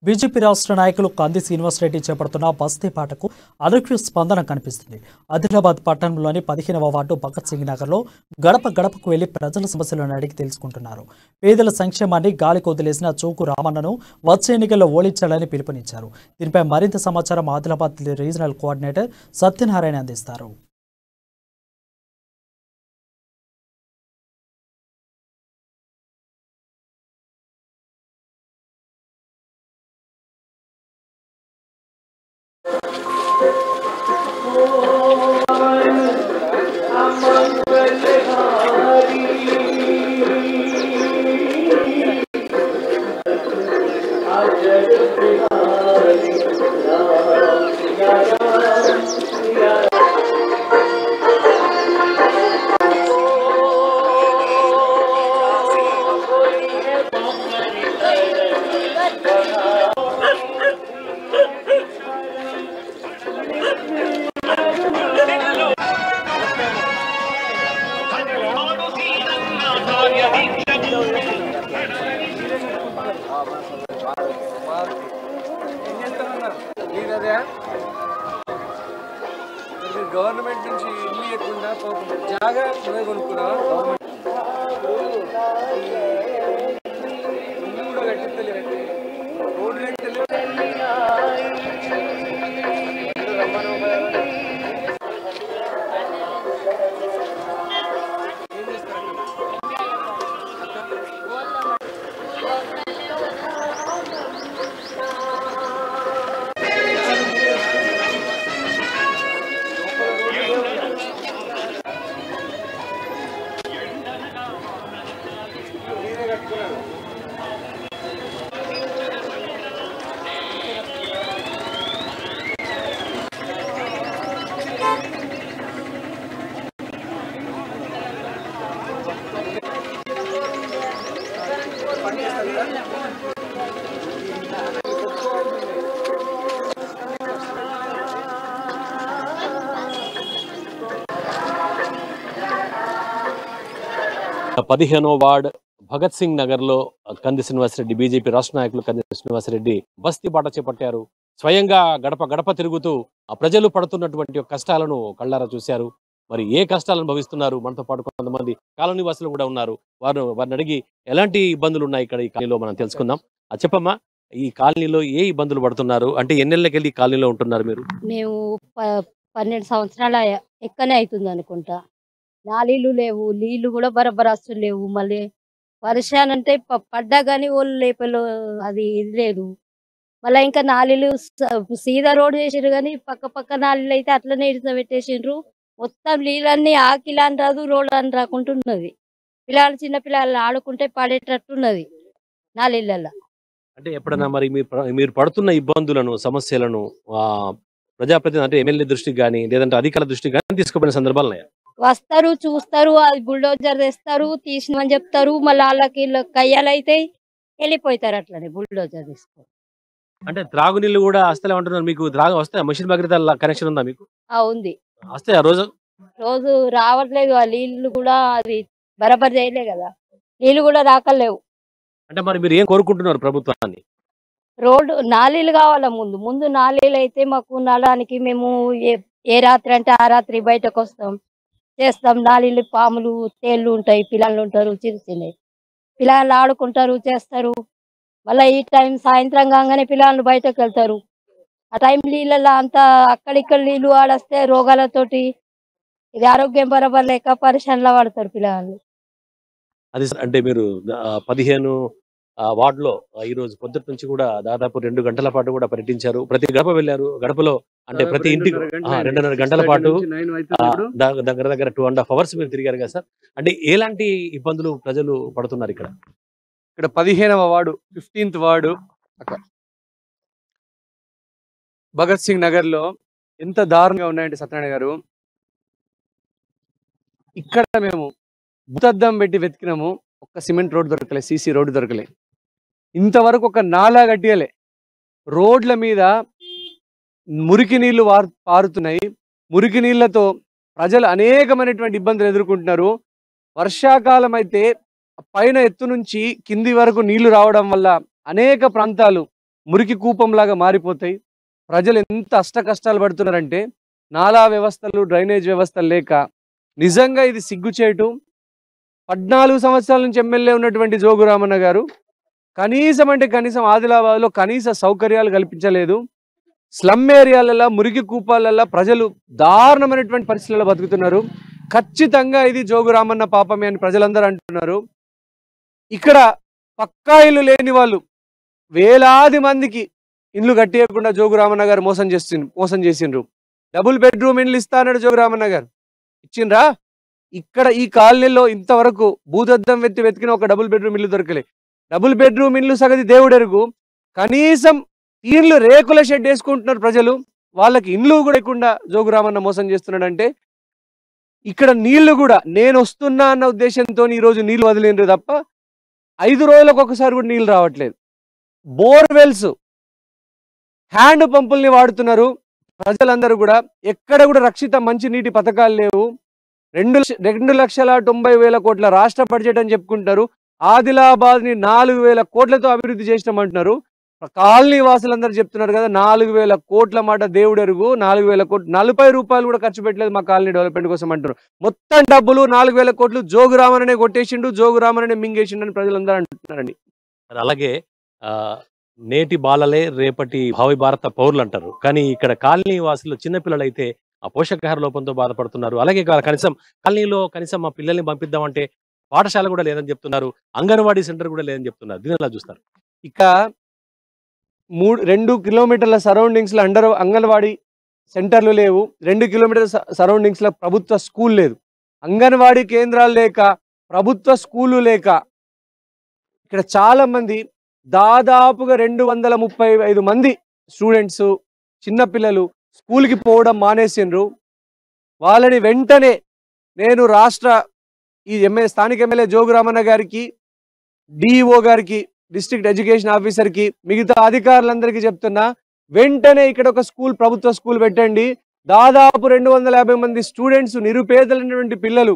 BJP రాష్ట్ర నాయకులు కంది శ్రీనివాసరెడ్డి చేపడుతున్న బస్తీ పాటకు అనూహ్య స్పందన కనిపిస్తుంది. ఆదిలాబాద్ పట్టణంలోని 15వ వార్డు భగత్ సింగ్ నగర్లో గడప గడపకు వెళ్లి ప్రజల సమస్యలను అడిగి తెలుసుకుంటున్నారు. పేదల సంక్షేమాన్ని గాలికి వదిలేసిన చోకు రామన్నను వచ్చే ఎన్నికల్లో ఓడించాలని పిలుపునిచ్చారు. దీనిపై మరింత సమాచారం ఆదిలాబాద్ రీజనల్ కోఆర్డినేటర్ సత్యనారాయణ అందిస్తారు. గవర్నమెంట్ నుంచి ఇల్లు ఇవ్వకుండా జాగా కొనుక్కున్నా ఇల్లు కూడా కట్టించలేదండి. రోడ్డు పదిహేనవ వార్డ్ భగత్ సింగ్ నగర్ లో కంది శ్రీనివాసరెడ్డి బీజేపీ రాష్ట్ర నాయకులు కంది శ్రీనివాసరెడ్డి బస్తీ బాట చేపట్టారు. స్వయంగా గడప గడప తిరుగుతూ ఆ ప్రజలు పడుతున్నటువంటి కష్టాలను కళ్ళారా చూశారు. మరి ఏ కష్టాలను భవిస్తున్నారు, మనతో పాటు కొంతమంది కాలనీ వాసులు కూడా ఉన్నారు. వారిని అడిగి ఎలాంటి ఇబ్బందులు ఉన్నాయి ఇక్కడ ఈ కాలనీలో మనం తెలుసుకుందాం. చెప్పమ్మా, ఈ కాలనీలో ఏ ఇబ్బందులు పడుతున్నారు? అంటే ఎన్నెళ్ళకెళ్ళి ఈ కాలనీలో ఉంటున్నారు మీరు? మేము 12 సంవత్సరాల ఎక్కనే అవుతుంది అనుకుంటా. నాలీలు లేవు, నీళ్లు కూడా బరబరస్తులు లేవు. మళ్ళీ వర్షాలంటే పడ్డా కానీ వాళ్ళు లేపలు అది ఇది లేదు. మళ్ళీ ఇంకా నాలీలు సీదా రోడ్డు చేసారు కానీ పక్క నాలీలు అయితే అట్లనే పెట్టేసిండ్రు. మొత్తం నీళ్ళన్నీ ఆకిలాని రాదు, రోడ్డు అని రాకుంటున్నది. పిల్లలు చిన్న పిల్లలు ఆడుకుంటే పడేటట్టున్నది నాలీళ్ళల్లో. అంటే ఎప్పుడన్నా మరి మీరు పడుతున్న ఇబ్బందులను, సమస్యలను ప్రజాప్రతినిధి అంటే ఎమ్మెల్యే దృష్టికి కానీ లేదంటే అధికారుల దృష్టికి కానీ తీసుకుపోయిన సందర్భాలు ఉన్నాయా? వస్తారు, చూస్తారు, అది బుల్డోజర్ తెస్తారు, తీసినమని చెప్తారు. మళ్ళీ వాళ్ళకి కయ్యాలు అయితే వెళ్ళిపోతారు. అట్లనే బుల్డోజర్ తీసుకో. అంటే త్రాగునీళ్ళు కూడా వస్తలే అంటున్నారు. మీకు వస్తాయి? మిషన్ భగీరథ కనెక్షన్ ఉందా మీకు? ఉంది. వస్తాయి? ఆ రోజు రావట్లేదు. ఆ నీళ్లు కూడా అది బరాబర్ చేయలే కదా, నీళ్లు కూడా రాకలేవు. అంటే మరి మీరు ఏం కోరుకుంటున్నారు ప్రభుత్వాన్ని? రోడ్డు నాలీలు కావాలా. ముందు నాలీలు అయితే మాకు నడడానికి మేము ఏ రాత్రి అంటే ఆ రాత్రి బయటకు వస్తాం, చేస్తాం. నాలీలు పాములు తేళ్లు ఉంటాయి, పిల్లలు ఉంటారు, చిన్న పిల్లలు ఆడుకుంటారు, చేస్తారు. మళ్ళీ ఈ టైం సాయంత్రం కాగానే పిల్లలు బయటకు వెళ్తారు. ఆ టైం నీళ్ళల్లో అంతా అక్కడిక్కడ నీళ్ళు ఆడొస్తే రోగాలతోటి ఇది ఆరోగ్యం బరాబర్ లేక పరిశ్రమలో పడతారు పిల్లలు. అది అంటే మీరు 15 వార్డులో ఈ రోజు పొద్దుట నుంచి కూడా దాదాపు 2 గంటల పాటు కూడా పర్యటించారు. ప్రతి గడప వెళ్ళారు. గడపలో అంటే ప్రతి ఇంటికి 2.5 గంటల పాటు దగ్గర 2.5 hours మీరు తిరిగారు కదా సార్. అంటే ఎలాంటి ఇబ్బందులు ప్రజలు పడుతున్నారు ఇక్కడ? ఇక్కడ 15వ ward 15th ward Bhagat Singh Nagar లో ఎంత దారుణంగా ఉన్నాయంటే సత్యనారాయణ గారు, ఇక్కడ మేము భూతద్దం పెట్టి వెతికినాము, ఒక్క సిమెంట్ రోడ్ దొరకలే, సీసీ రోడ్డు దొరకలే. ఇంతవరకు ఒక నాలా గట్టియలే. రోడ్ల మీద మురికి నీళ్లు పారుతున్నాయి. మురికి నీళ్లతో ప్రజలు అనేకమైనటువంటి ఇబ్బందులు ఎదుర్కొంటున్నారు. వర్షాకాలం అయితే పైన ఎత్తు నుంచి కింది వరకు నీళ్లు రావడం వల్ల అనేక ప్రాంతాలు మురికి కూపంలాగా మారిపోతాయి. ప్రజలు ఎంత అష్ట కష్టాలు పడుతున్నారంటే నాలా వ్యవస్థలు, డ్రైనేజ్ వ్యవస్థలు లేక నిజంగా ఇది సిగ్గుచేటు. 14 సంవత్సరాల నుంచి ఎమ్మెల్యే ఉన్నటువంటి జోగు రామన్న గారు కనీసం అంటే కనీసం ఆదిలాబాద్లో కనీస సౌకర్యాలు కల్పించలేదు. స్లమ్ ఏరియాలలో, మురికి కూపాలలో ప్రజలు దారుణమైనటువంటి పరిస్థితుల్లో బతుకుతున్నారు. ఖచ్చితంగా ఇది జోగు రామన్న పాపమే అని ప్రజలందరూ అంటున్నారు. ఇక్కడ పక్కా ఇల్లు లేని వాళ్ళు వేలాది మందికి ఇల్లు కట్టియకుండా జోగు రామన్న గారు మోసం చేసిండ్రు. డబుల్ బెడ్రూమ్ ఇల్లు ఇస్తా అన్నాడు జోగు రామన్న గారు. ఇచ్చిండ్రా? ఇక్కడ ఈ కాలనీలో ఇంతవరకు భూతద్దం వెతికిన ఒక డబుల్ బెడ్రూమ్ ఇల్లు దొరకలే. డబుల్ బెడ్రూమ్ ఇల్లు సగతి దేవుడెరుగు. కనీసం ఇల్లు రేకుల షెడ్ వేసుకుంటున్నారు ప్రజలు. వాళ్ళకి ఇండ్లు కూడా లేకుండా జోగు రామన్న మోసం చేస్తున్నాడంటే ఇక్కడ నీళ్లు కూడా నేను వస్తున్నా అన్న ఉద్దేశంతో ఈరోజు నీళ్లు వదిలేండ్రు తప్ప 5 రోజులకు ఒకసారి కూడా నీళ్లు రావట్లేదు. బోర్వెల్స్, హ్యాండ్ పంపుల్ని వాడుతున్నారు ప్రజలందరూ కూడా. ఎక్కడ కూడా రక్షిత మంచినీటి పథకాలు లేవు. 2,90,000 కోట్ల రాష్ట్ర బడ్జెట్ అని చెప్పుకుంటారు. ఆదిలాబాద్ని 4,000 కోట్లతో అభివృద్ధి చేసినామంటున్నారు. కాలనీ వాసులందరూ చెప్తున్నారు కదా, 4,000 కోట్ల మాట దేవుడెరుగు. 4,000 కోట్లు, 40 రూపాయలు కూడా ఖర్చు పెట్టలేదు మా కాలనీ డెవలప్మెంట్ కోసం అంటారు. మొత్తం డబ్బులు 4,000 కోట్లు జోగు రామన్ననే కొట్టేసిండు, జోగు రామన్ననే మింగేసిండు అని ప్రజలందరూ అంటున్నారండి. మరి అలాగే నేటి బాలలే రేపటి భావి భారత పౌరులు అంటారు. కానీ ఇక్కడ కాలనీ వాసులు చిన్నపిల్లలు అయితే ఆ పోషకాహార లోపంతో బాధపడుతున్నారు. అలాగే కనీసం కాలనీలో కనీసం మా పిల్లల్ని పంపిద్దామంటే పాఠశాల కూడా లేదని చెప్తున్నారు. అంగన్వాడీ సెంటర్ కూడా లేదని చెప్తున్నారు. దీని ఎలా చూస్తారు? ఇక 2 కిలోమీటర్ల సరౌండింగ్స్ లో అంగన్వాడీ సెంటర్లు లేవు. 2 కిలోమీటర్ల సరౌండింగ్స్ లో ప్రభుత్వ స్కూల్ లేదు. అంగన్వాడీ కేంద్రాలు లేక, ప్రభుత్వ స్కూలు లేక ఇక్కడ చాలా మంది, దాదాపుగా 235 మంది స్టూడెంట్స్, చిన్నపిల్లలు స్కూల్కి పోవడం మానేసిండ్రు. వాళ్ళని వెంటనే నేను స్థానిక ఎమ్మెల్యే జోగు రామన్న గారికి, డిఓ గారికి, డిస్ట్రిక్ట్ ఎడ్యుకేషన్ ఆఫీసర్కి, మిగతా అధికారులందరికీ చెప్తున్నా, వెంటనే ఇక్కడ ఒక ప్రభుత్వ స్కూల్ పెట్టండి. దాదాపు 250 మంది స్టూడెంట్స్, నిరుపేదలైనటువంటి పిల్లలు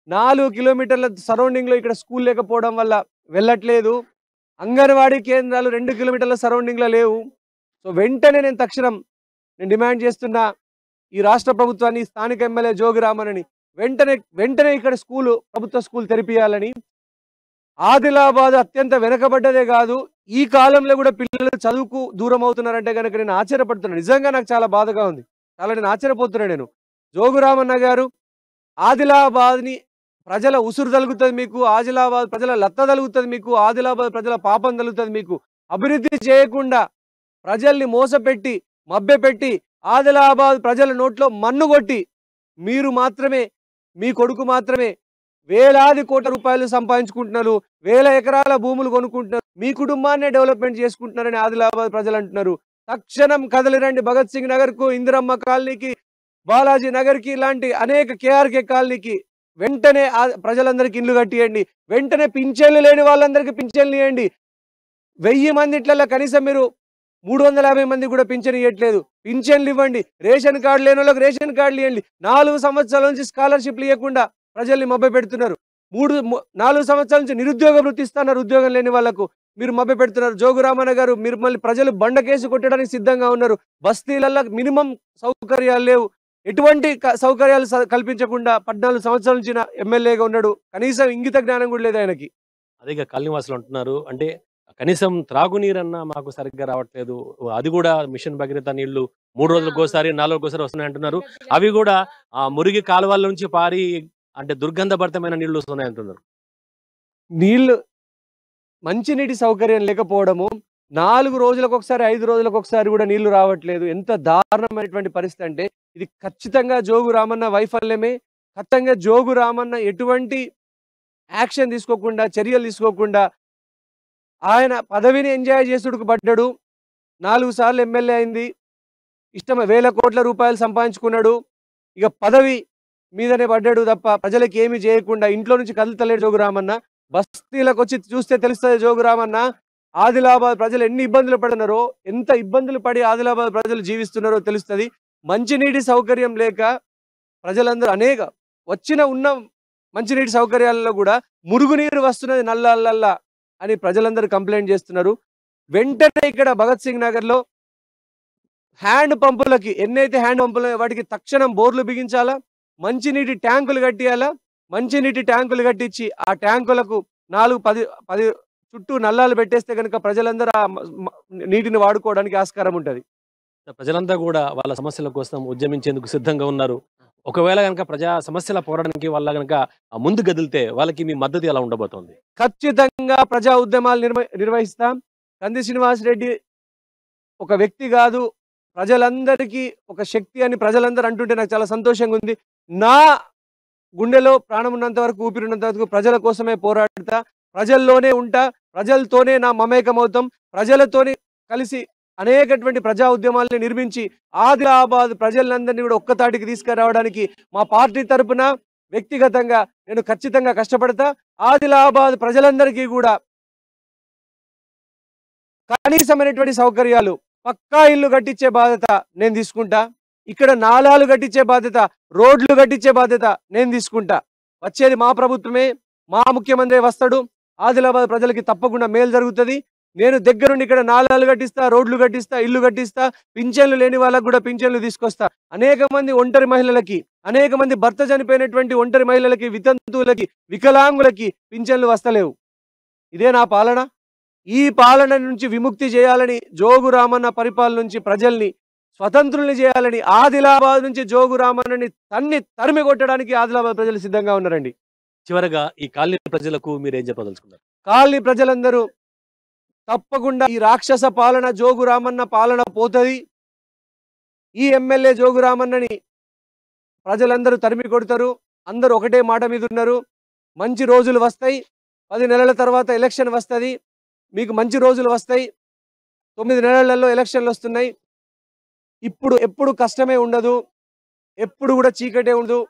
4 కిలోమీటర్ల సరౌండింగ్ లో ఇక్కడ స్కూల్ లేకపోవడం వల్ల వెళ్ళట్లేదు. అంగన్వాడీ కేంద్రాలు 2 కిలోమీటర్ల సరౌండింగ్ లో లేవు. సో వెంటనే నేను డిమాండ్ చేస్తున్నా ఈ రాష్ట్ర ప్రభుత్వాన్ని, స్థానిక ఎమ్మెల్యే జోగు రామన్నని వెంటనే ఇక్కడ ప్రభుత్వ స్కూల్ తెరిపియాలని. ఆదిలాబాద్ అత్యంత వెనకబడ్డదే కాదు, ఈ కాలంలో కూడా పిల్లలు చదువుకు దూరం అవుతున్నారంటే కనుక నేను ఆశ్చర్యపడుతున్నాను. నిజంగా నాకు చాలా బాధగా ఉంది. నేను ఆశ్చర్యపోతున్నాను. నేను జోగు రామన్న గారు ఆదిలాబాద్ని ప్రజల ఉసురు తలుగుతుంది మీకు, ఆదిలాబాద్ ప్రజల లత్త తలుగుతుంది మీకు, ఆదిలాబాద్ ప్రజల పాపం తలుగుతుంది మీకు. అభివృద్ధి చేయకుండా ప్రజల్ని మోసపెట్టి, మభ్యపెట్టి, ఆదిలాబాద్ ప్రజల నోట్లో మన్ను కొట్టి మీ కొడుకు మాత్రమే వేలాది కోట్ల రూపాయలు సంపాదించుకుంటున్నారు, 1000 ఎకరాల భూములు కొనుక్కుంటున్నారు, మీ కుటుంబాన్నే డెవలప్మెంట్ చేసుకుంటున్నారని ఆదిలాబాద్ ప్రజలు అంటున్నారు. తక్షణం కదలిరండి భగత్ సింగ్ నగర్ కు, ఇందిరమ్మ కాలనీకి, బాలాజీ నగర్ కి, ఇలాంటి అనేక కేఆర్కే కాలనీకి వెంటనే ప్రజలందరికీ ఇల్లు కట్టియండి. వెంటనే పింఛన్లు లేని వాళ్ళందరికీ పింఛన్లు ఇవ్వండి. 1000 మంది ఇట్లలో కనీసం మీరు 350 మంది కూడా పింఛన్ ఇవ్వట్లేదు. పింఛన్లు ఇవ్వండి. రేషన్ కార్డు లేని వాళ్ళకి రేషన్ కార్డులు ఇవ్వండి. 4 సంవత్సరాల నుంచి స్కాలర్షిప్లు ఇవ్వకుండా ప్రజల్ని మభ్య పెడుతున్నారు. 4 సంవత్సరాల నుంచి నిరుద్యోగ వృత్తి ఇస్తున్నారు. ఉద్యోగం లేని వాళ్లకు మీరు మభ్య పెడుతున్నారు. జోగు రామన్న గారు, మళ్ళీ ప్రజలు బండ కేసు కొట్టడానికి సిద్ధంగా ఉన్నారు. బస్తీలలో మినిమం సౌకర్యాలు లేవు. ఎటువంటి సౌకర్యాలు కల్పించకుండా 14 సంవత్సరాల నుంచి ఎమ్మెల్యేగా ఉన్నాడు. కనీసం ఇంగిత జ్ఞానం కూడా లేదు ఆయనకి. అదే కాలనీవాసులు అంటున్నారు, అంటే కనీసం త్రాగునీరన్నా మాకు సరిగ్గా రావట్లేదు. అది కూడా మిషన్ భగీరథ నీళ్లు 3 రోజులకోసారి 4 రోజులకోసారి వస్తున్నాయి అంటున్నారు. అవి కూడా ఆ మురిగి కాలువల నుంచి పారి, అంటే దుర్గంధభరితమైన నీళ్లు వస్తున్నాయి అంటున్నారు. మంచినీటి సౌకర్యం లేకపోవడము, 4 రోజులకు ఒకసారి 5 రోజులకు ఒకసారి కూడా నీళ్లు రావట్లేదు. ఎంత దారుణమైనటువంటి పరిస్థితి అంటే ఇది ఖచ్చితంగా జోగు రామన్న వైఫల్యమే. ఖచ్చితంగా జోగు రామన్న ఎటువంటి యాక్షన్ తీసుకోకుండా, చర్యలు తీసుకోకుండా ఆయన పదవిని ఎంజాయ్ చేసుడుకు పడ్డాడు. 4 సార్లు ఎమ్మెల్యే అయింది, 1000 కోట్ల రూపాయలు సంపాదించుకున్నాడు. ఇక పదవి మీదనే పడ్డాడు తప్ప ప్రజలకు ఏమి చేయకుండా ఇంట్లో నుంచి కదులుతలేడు జోగు రామన్న. బస్తీలకు వచ్చి చూస్తే తెలుస్తుంది జోగు రామన్న ఆదిలాబాద్ ప్రజలు ఎన్ని ఇబ్బందులు పడుతున్నారో, ఎంత ఇబ్బందులు పడి ఆదిలాబాద్ ప్రజలు జీవిస్తున్నారో తెలుస్తుంది. మంచినీటి సౌకర్యం లేక ప్రజలందరూ ఉన్న మంచినీటి సౌకర్యాలలో కూడా మురుగునీరు వస్తున్నది నల్లా అని ప్రజలందరూ కంప్లైంట్ చేస్తున్నారు. వెంటనే ఇక్కడ భగత్ సింగ్ నగర్లో హ్యాండ్ పంపులకి ఎన్నైతే హ్యాండ్ పంపులు వాటికి తక్షణం బోర్లు బిగించాలా, మంచినీటి ట్యాంకులు కట్టియాలా. మంచినీటి ట్యాంకులు కట్టించి ఆ ట్యాంకులకు 4-10 చుట్టూ నల్లాలు పెట్టేస్తే కనుక ప్రజలందరూ ఆ నీటిని వాడుకోవడానికి ఆస్కారం ఉంటుంది. ప్రజలంతా కూడా వాళ్ళ సమస్యల కోసం ఉద్యమించేందుకు సిద్ధంగా ఉన్నారు. ఒకవేళ గనక ప్రజా సమస్యల పోరాటానికి వాళ్ళ గనక ముందు గదిలితే వాళ్ళకి మీ మద్దతు ఎలా ఉండబోతోంది? ఖచ్చితంగా ప్రజా ఉద్యమాలు నిర్వహిస్తాం. కంది శ్రీనివాస్ రెడ్డి ఒక వ్యక్తి కాదు, ప్రజలందరికీ ఒక శక్తి అని ప్రజలందరూ అంటుంటే నాకు చాలా సంతోషంగా ఉంది. నా గుండెలో ప్రాణం ఉన్నంత వరకు, ఊపిరినంత వరకు ప్రజల కోసమే పోరాడుతా, ప్రజల్లోనే ఉంటా, ప్రజలతోనే నా మమేకమవుతాం. ప్రజలతోనే కలిసి అనేకటువంటి ప్రజా ఉద్యమాలని నిర్మించి ఆదిలాబాద్ ప్రజలందరినీ కూడా ఒక్కతాటికి తీసుకురావడానికి మా పార్టీ తరపున వ్యక్తిగతంగా నేను ఖచ్చితంగా కష్టపడతా. ఆదిలాబాద్ ప్రజలందరికీ కూడా కనీసమైనటువంటి సౌకర్యాలు, పక్కా ఇల్లు కట్టించే బాధ్యత నేను తీసుకుంటా. ఇక్కడ నాలాలు కట్టించే బాధ్యత, రోడ్లు కట్టించే బాధ్యత నేను తీసుకుంటా. వచ్చేది మా ప్రభుత్వమే, మా ముఖ్యమంత్రి వస్తాడు. ఆదిలాబాద్ ప్రజలకి తప్పకుండా మేలు జరుగుతుంది. నేను దగ్గరుండి ఇక్కడ నాలాలు కట్టిస్తా, రోడ్లు కట్టిస్తా, ఇల్లు కట్టిస్తా. పింఛన్లు లేని వాళ్ళకు కూడా పింఛన్లు తీసుకొస్తా. అనేక మంది ఒంటరి మహిళలకి, అనేక మంది భర్త చనిపోయినటువంటి ఒంటరి మహిళలకి, వితంతువులకి, వికలాంగులకి పింఛన్లు వస్తలేవు. ఇదే నా పాలన. ఈ పాలన నుంచి విముక్తి చేయాలని, జోగు రామన్న పరిపాలన నుంచి ప్రజల్ని స్వతంత్రుల్ని చేయాలని, ఆదిలాబాద్ నుంచి జోగు రామన్నని తరిమి కొట్టడానికి ఆదిలాబాద్ ప్రజలు సిద్ధంగా ఉన్నారండి. చివరగా ఈ కాలనీ ప్రజలకు మీరేం చెప్పదలుచుకున్నారు? కాలనీ ప్రజలందరూ తప్పకుండా ఈ రాక్షస పాలన, జోగు రామన్న పాలన పోతుంది. ఈ ఎమ్మెల్యే జోగు రామన్నని ప్రజలందరూ తరిమి కొడతారు. అందరూ ఒకటే మాట మీద ఉన్నారు. మంచి రోజులు వస్తాయి. 10 నెలల తర్వాత ఎలక్షన్ వస్తుంది. మీకు మంచి రోజులు వస్తాయి. 9 నెలలలో ఎలక్షన్లు వస్తున్నాయి. ఇప్పుడు ఎప్పుడు కష్టమే ఉండదు, ఎప్పుడు కూడా చీకటే ఉండదు.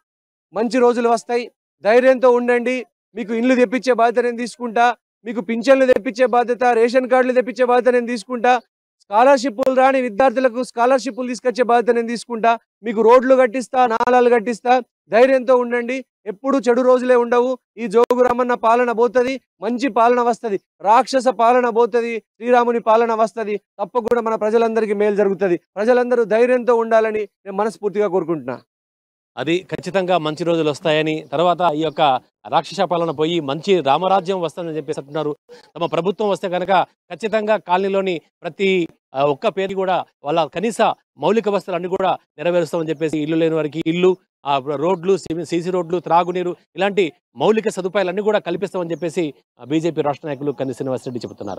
మంచి రోజులు వస్తాయి. ధైర్యంతో ఉండండి. మీకు ఇల్లు తెప్పించే బాధ్యత నేను తీసుకుంటా. మీకు పింఛన్లు తెప్పించే బాధ్యత, రేషన్ కార్డులు తెప్పించే బాధ్యత నేను తీసుకుంటా. స్కాలర్షిప్లు రాని విద్యార్థులకు స్కాలర్షిప్లు తీసుకొచ్చే బాధ్యత నేను తీసుకుంటా. మీకు రోడ్లు కట్టిస్తా, నాలాలు కట్టిస్తా. ధైర్యంతో ఉండండి. ఎప్పుడు చెడు రోజులే ఉండవు. ఈ జోగు రామన్న పాలన పోతుంది, మంచి పాలన వస్తుంది. రాక్షస పాలన పోతుంది, శ్రీరాముని పాలన వస్తుంది. తప్పకుండా మన ప్రజలందరికీ మేలు జరుగుతుంది. ప్రజలందరూ ధైర్యంతో ఉండాలని నేను మనస్ఫూర్తిగా కోరుకుంటున్నా. అది ఖచ్చితంగా మంచి రోజులు వస్తాయని, తర్వాత ఈ యొక్క రాక్షస పాలన పోయి మంచి రామరాజ్యం వస్తుందని చెప్పేసి అంటున్నారు. తమ ప్రభుత్వం వస్తే కనుక ఖచ్చితంగా కాలనీలోని ప్రతి ఒక్క పేరు కూడా వాళ్ళ కనీస మౌలిక వసతులు అన్ని కూడా నెరవేరుస్తామని చెప్పేసి, ఇల్లు లేని వారికి ఇల్లు, రోడ్లు, సీసీ రోడ్లు, త్రాగునీరు, ఇలాంటి మౌలిక సదుపాయాలన్నీ కూడా కల్పిస్తామని చెప్పేసి బీజేపీ రాష్ట్ర నాయకులు కంది శ్రీనివాస్ రెడ్డి చెబుతున్నారు.